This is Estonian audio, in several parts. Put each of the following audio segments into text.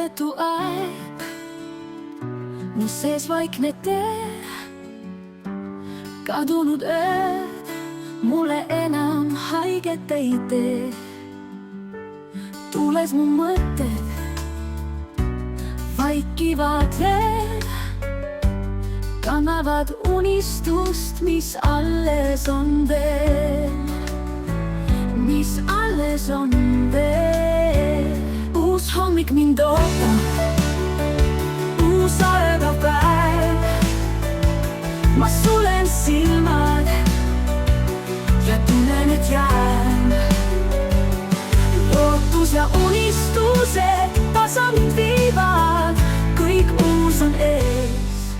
Unohdettu aeg, mu sees vaikne tee, kadunud ööd mulle enam haiget ei tee. Tuules mu mõtted vaikivad veel, kannavad unistust, mis alles on veel, mis alles on veel. Uus hommik mind ootab, uus algav päev. Ma sulen silmad ja tunnen, et jään. Lootus ja unistused tasa mind viivad, kõik uus on ees.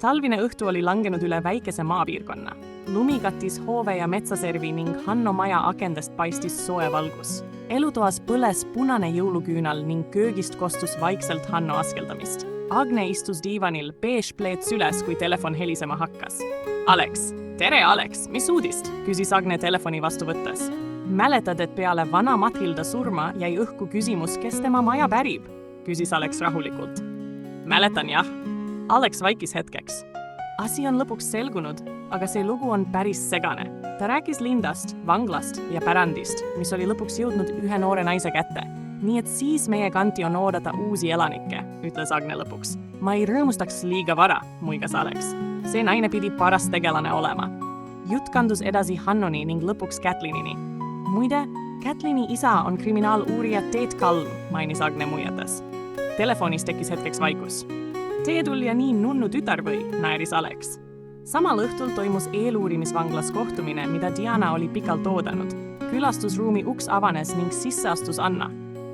Talvine õhtu oli langenud üle väikese maapiirkonna. Lumi kattis hoove ja metsaservi ning Hanno maja akendest paistis soe valgus. Elutoas põles punane jõuluküünal ning köögist kostus vaikselt Hanno askeldamist. Agne istus diivanil, beež pleet süles, kui telefon helisema hakkas. Alex, tere Alex, mis uudist? Küsis Agne telefoni vastu võttes. Mäletad, et peale vana Mathilda surma jäi õhku küsimus, kes tema maja pärib? Küsis Alex rahulikult. Mäletan jah. Alex vaikis hetkeks. Asi on lõpuks selgunud, aga see lugu on päris segane. Ta rääkis lindast, vanglast ja pärandist, mis oli lõpuks jõudnud ühe noore naise kätte. Nii et siis meie kanti on oodata uusi elanikke, ütles Agne lõpuks. Ma ei rõõmustaks liiga vara, muigas Alex. See naine pidi paras tegelane olema. Jutt kandus edasi Hannoni ning lõpuks Kätlinini. Muide, Kätlini isa on kriminaaluurija Teet Kalm, mainis Agne muiates. Telefonis tekkis hetkeks vaikus. Teedul ja nii nunnu tütar või, naeris Alex. Samal õhtul toimus eeluurimisvanglas kohtumine, mida Diana oli pikalt oodanud. Külastusruumi uks avanes ning sisse astus Anna.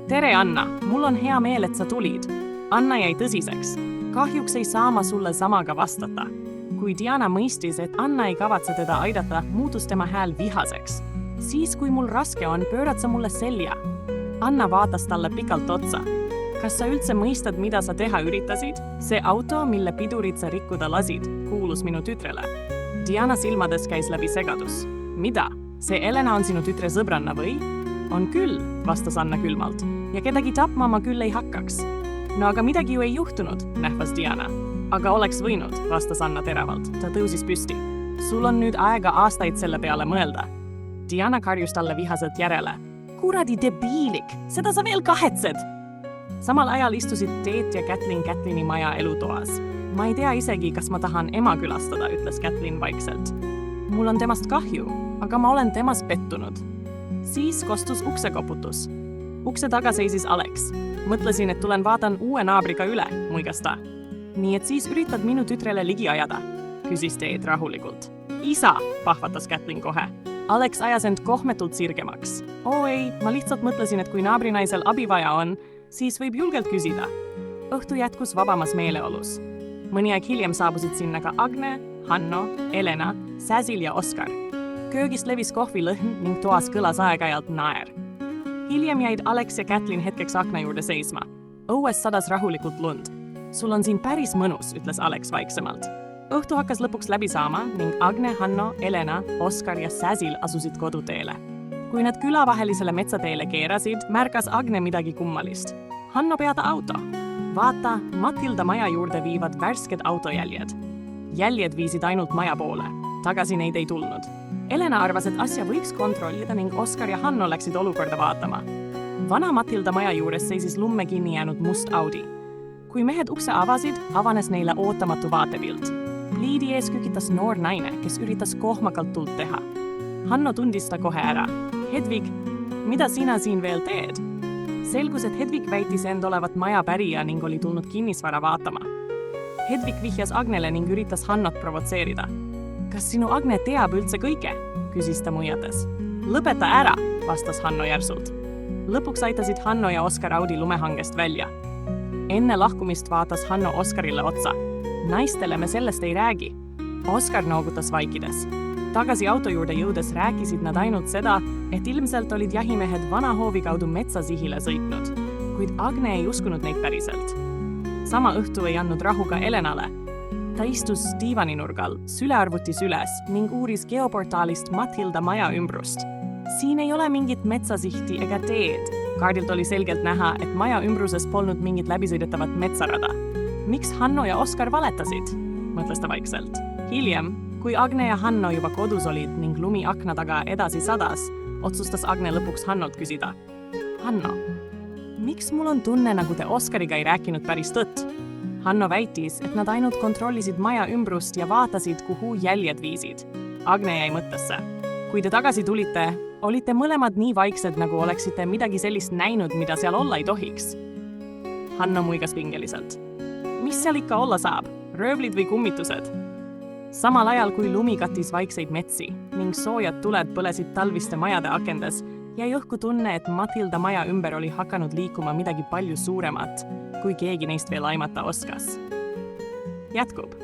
Tere Anna, mul on hea meel, et sa tulid. Anna jäi tõsiseks. Kahjuks ei saa ma sulle samaga vastata. Kui Diana mõistis, et Anna ei kavatse teda aidata, muutus tema hääl vihaseks. Siis, kui mul raske on, pöörad sa mulle selja. Anna vaatas talle pikalt otsa. Kas sa üldse mõistad, mida sa teha üritasid? See auto, mille pidurid sa rikkuda lasid, kuulus minu tütrele. Diana silmades käis läbi segadus. Mida? See Elena on sinu tütre sõbranna või? On küll, vastas Anna külmalt. Ja kedagi tapma ma küll ei hakkaks. No aga midagi ju ei juhtunud, nähvas Diana. Aga oleks võinud, vastas Anna teravalt. Ta tõusis püsti. Sul on nüüd aega aastaid selle peale mõelda. Diana karjus talle vihaselt järele. Kuradi debiilik, seda sa veel kahetsed! Samal ajal istusid Teet ja Kätlini maja elutoas. Ma ei tea isegi, kas ma tahan ema külastada, ütles Kätlin vaikselt. Mul on temast kahju, aga ma olen temas pettunud. Siis kostus uksekoputus. Ukse taga seisis Alex. Mõtlesin, et tulen vaatan uue naabriga üle, muigas ta. Nii et siis üritad minu tütrele ligi ajada, küsis Teet rahulikult. Isa, pahvatas Kätlin kohe. Alex ajas end kohmetult sirgemaks. Oo ei, ma lihtsalt mõtlesin, et kui naabrinaisel abi vaja on, siis võib julgelt küsida. Õhtu jätkus vabamas meeleolus. Mõni aeg hiljem saabusid sinna ka Agne, Hanno, Elena, Säsil ja Oskar. Köögist levis kohvilõhn ning toas kõlas aeg-ajalt naer. Hiljem jäid Alex ja Kätlin hetkeks akna juurde seisma. Õues sadas rahulikult lund. Sul on siin päris mõnus, ütles Alex vaiksemalt. Õhtu hakkas lõpuks läbi saama ning Agne, Hanno, Elena, Oskar ja Säsil asusid koduteele. Kui nad külavahelisele metsateele keerasid, märkas Agne midagi kummalist. Hanno peata auto. Vaata, Mathilda maja juurde viivad värsked autojäljed. Jäljed viisid ainult maja poole. Tagasi neid ei tulnud. Elena arvas, et asja võiks kontrollida ning Oskar ja Hanno läksid olukorda vaatama. Vana Mathilda maja juures seisis lumme kinni jäänud must Audi. Kui mehed ukse avasid, avanes neile ootamatu vaatepilt. Pliidi ees kükitas noor naine, kes üritas kohmakalt tuld teha. Hanno tundis ta kohe ära. Hedvig, mida sina siin veel teed? Selgus, et Hedvig väitis end olevat maja pärija ning oli tulnud kinnisvara vaatama. Hedvig vihjas Agnele ning üritas Hannot provotseerida. Kas sinu Agne teab üldse kõike? Küsis ta muiates. Lõpeta ära, vastas Hanno järsult. Lõpuks aitasid Hanno ja Oskar Audi lumehangest välja. Enne lahkumist vaatas Hanno Oskarile otsa. Naistele me sellest ei räägi. Oskar noogutas vaikides. Tagasi auto juurde jõudes rääkisid nad ainult seda, et ilmselt olid jahimehed vana hoovi kaudu metsasihile sõitnud, kuid Agne ei uskunud neid päriselt. Sama õhtu ei andnud rahu ka Elenale. Ta istus diivaninurgal, sülearvuti süles ning uuris geoportaalist Mathilda maja ümbrust. Siin ei ole mingit metsasihti ega teed, kaardilt oli selgelt näha, et maja ümbruses polnud mingit läbisõidetavat metsarada. Miks Hanno ja Oskar valetasid? Mõtles ta vaikselt. Hiljem, kui Agne ja Hanno juba kodus olid ning lumi akna taga edasi sadas, otsustas Agne lõpuks Hannolt küsida. Hanno, miks mul on tunne, nagu te Oskariga ei rääkinud päris tõtt? Hanno väitis, et nad ainult kontrollisid maja ümbrust ja vaatasid, kuhu jäljed viisid. Agne jäi mõttesse. Kui te tagasi tulite, olite mõlemad nii vaiksed, nagu oleksite midagi sellist näinud, mida seal olla ei tohiks. Hanno muigas pingeliselt. Mis seal ikka olla saab? Röövlid või kummitused? Samal ajal, kui lumi kattis vaikseid metsi ning soojad tuled põlesid talviste majade akendes, jäi õhku tunne, et Matilda maja ümber oli hakanud liikuma midagi palju suuremat, kui keegi neist veel aimata oskas. Jätkub.